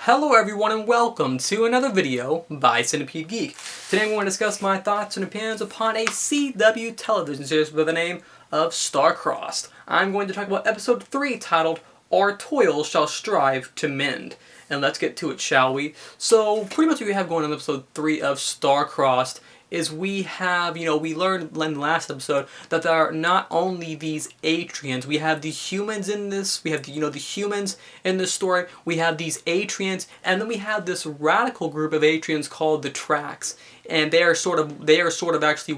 Hello everyone and welcome to another video by Centipede Geek. Today I'm going to discuss my thoughts and opinions upon a CW television series by the name of Star-Crossed. I'm going to talk about episode 3 titled, Our Toil Shall Strive to Mend. And let's get to it, shall we? So pretty much what we have going on in episode 3 of Star-Crossed is we have, we learned in the last episode that there are not only these Atrians, we have the humans in this, we have the humans in this story, we have these Atrians, and then we have this radical group of Atrians called the Tracks, and they are sort of actually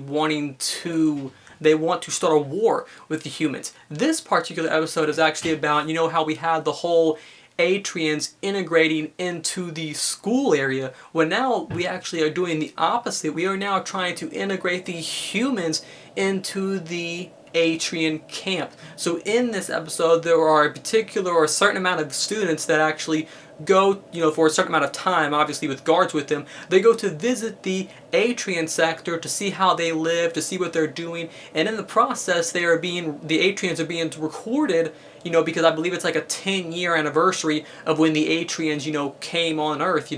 they want to start a war with the humans. This particular episode is actually about, how we had the whole Atrians integrating into the school area. Well, now we actually are doing the opposite. We are now trying to integrate the humans into the Atrian camp. So in this episode, there are a certain amount of students that actually go, for a certain amount of time, obviously with guards with them, they go to visit the Atrian sector to see how they live, to see what they're doing, and in the process, the Atrians are being recorded, because I believe it's like a 10-year anniversary of when the Atrians, came on Earth,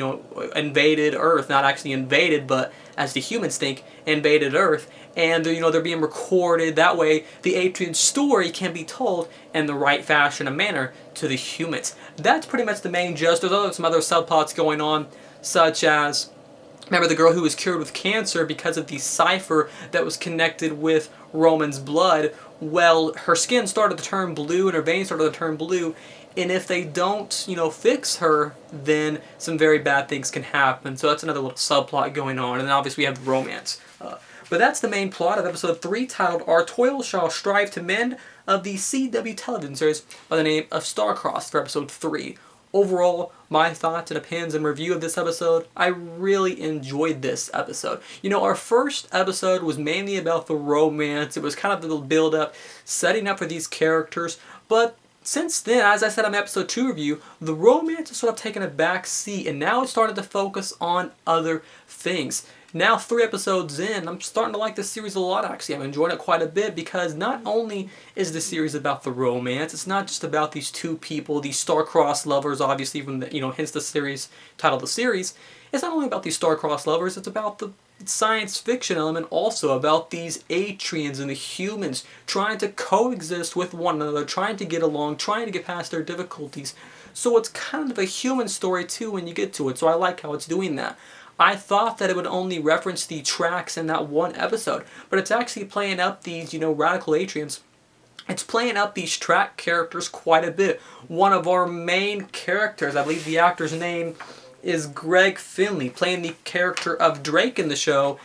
invaded Earth, not actually invaded, but as the humans think, invaded Earth, and they're being recorded. That way, the Atrian story can be told in the right fashion and manner to the humans. That's pretty much the main gist. There's some other subplots going on, such as, remember the girl who was cured with cancer because of the cipher that was connected with Roman's blood? Well, her skin started to turn blue and her veins started to turn blue, and if they don't, fix her, then some very bad things can happen. So that's another little subplot going on, and then obviously we have the romance. But that's the main plot of episode 3, titled Our Toil Shall Strive to Mend, of the CW television series by the name of Star-Crossed for episode 3. Overall, my thoughts and opinions and review of this episode, I really enjoyed this episode. Our first episode was mainly about the romance. It was kind of the build-up, setting up for these characters, but since then, as I said on my episode 2 review, the romance has sort of taken a back seat, and now it's started to focus on other things. Now, 3 episodes in, I'm starting to like this series a lot, actually. I'm enjoying it quite a bit because not only is the series about the romance, it's not just about these two people, these star-crossed lovers, obviously, from the, hence the series, title of the series. It's not only about these star-crossed lovers, it's about the science fiction element also, about these Atrians and the humans trying to coexist with one another, trying to get along, trying to get past their difficulties. So it's kind of a human story, too, when you get to it, so I like how it's doing that. I thought that it would only reference the tracks in that one episode, but it's actually playing up these, radical Atrians. It's playing up these track characters quite a bit. One of our main characters, I believe the actor's name is Greg Finley, playing the character of Drake in the show.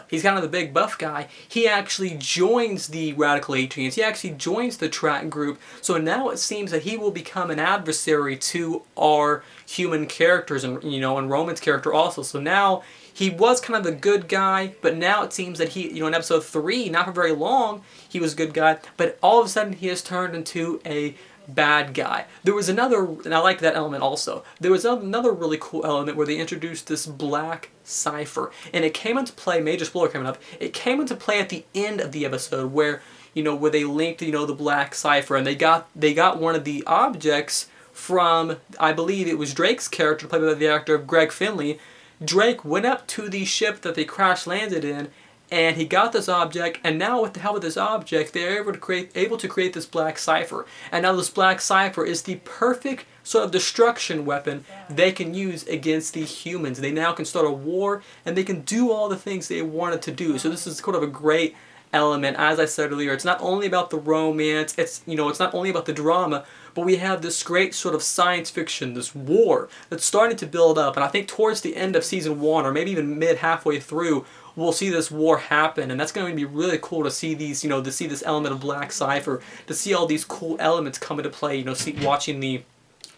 He's kind of the big buff guy. He actually joins the radical Atrians. He actually joins the track group. So now it seems that he will become an adversary to our human characters and, and Roman's character also. So now he was kind of the good guy, but now it seems that he, in episode 3, not for very long, he was a good guy, but all of a sudden he has turned into a bad guy. There was another, and I like that element also, there was another really cool element where they introduced this black cipher, and it came into play, major spoiler coming up, it came into play at the end of the episode where, where they linked, the black cipher, and they got one of the objects from, I believe it was Drake's character, played by the actor of Greg Finley. Drake went up to the ship that they crash landed in, and he got this object, and now with the help of this object, they're able to create this black cipher. And now this black cipher is the perfect sort of destruction weapon they can use against the humans. They now can start a war, and they can do all the things they wanted to do. So this is kind of a great element. As I said earlier, it's not only about the romance, it's not only about the drama, but we have this great sort of science fiction, this war that's starting to build up. And I think towards the end of season 1, or maybe even halfway through, we'll see this war happen, and that's going to be really cool to see these, to see this element of black cipher, to see all these cool elements come into play, watching the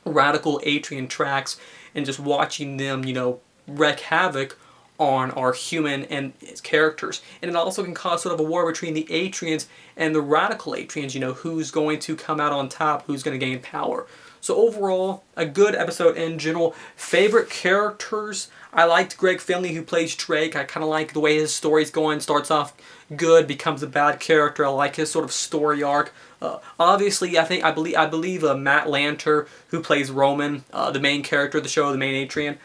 radical Atrian tracks and just watching them, wreak havoc on our human and its characters. And it also can cause sort of a war between the Atrians and the radical Atrians, who's going to come out on top, who's going to gain power. So overall, a good episode in general. Favorite characters, I liked Greg Finley, who plays Drake. I kind of like the way his story's going. Starts off good, becomes a bad character. I like his sort of story arc. Obviously, I believe Matt Lanter, who plays Roman, the main character of the show, the main Atrian,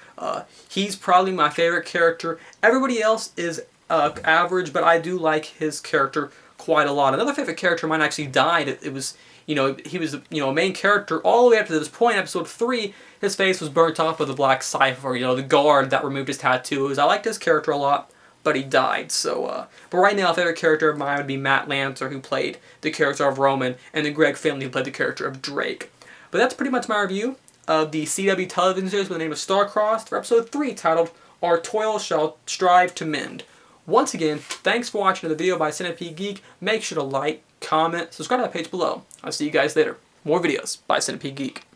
he's probably my favorite character. Everybody else is average, but I do like his character quite a lot. Another favorite character of mine actually died. It was, he was, a main character all the way up to this point, episode 3. His face was burnt off with a black cipher, the guard that removed his tattoos. I liked his character a lot, but he died. So, but right now, a favorite character of mine would be Matt Lanter, who played the character of Roman, and then Greg Finley, who played the character of Drake. But that's pretty much my review of the CW television series with the name of Star-Crossed for episode 3, titled Our Toil Shall Strive to Mend. Once again, thanks for watching the video by Centipede Geek. Make sure to like, comment, subscribe to the page below. I'll see you guys later. More videos by Centipede Geek.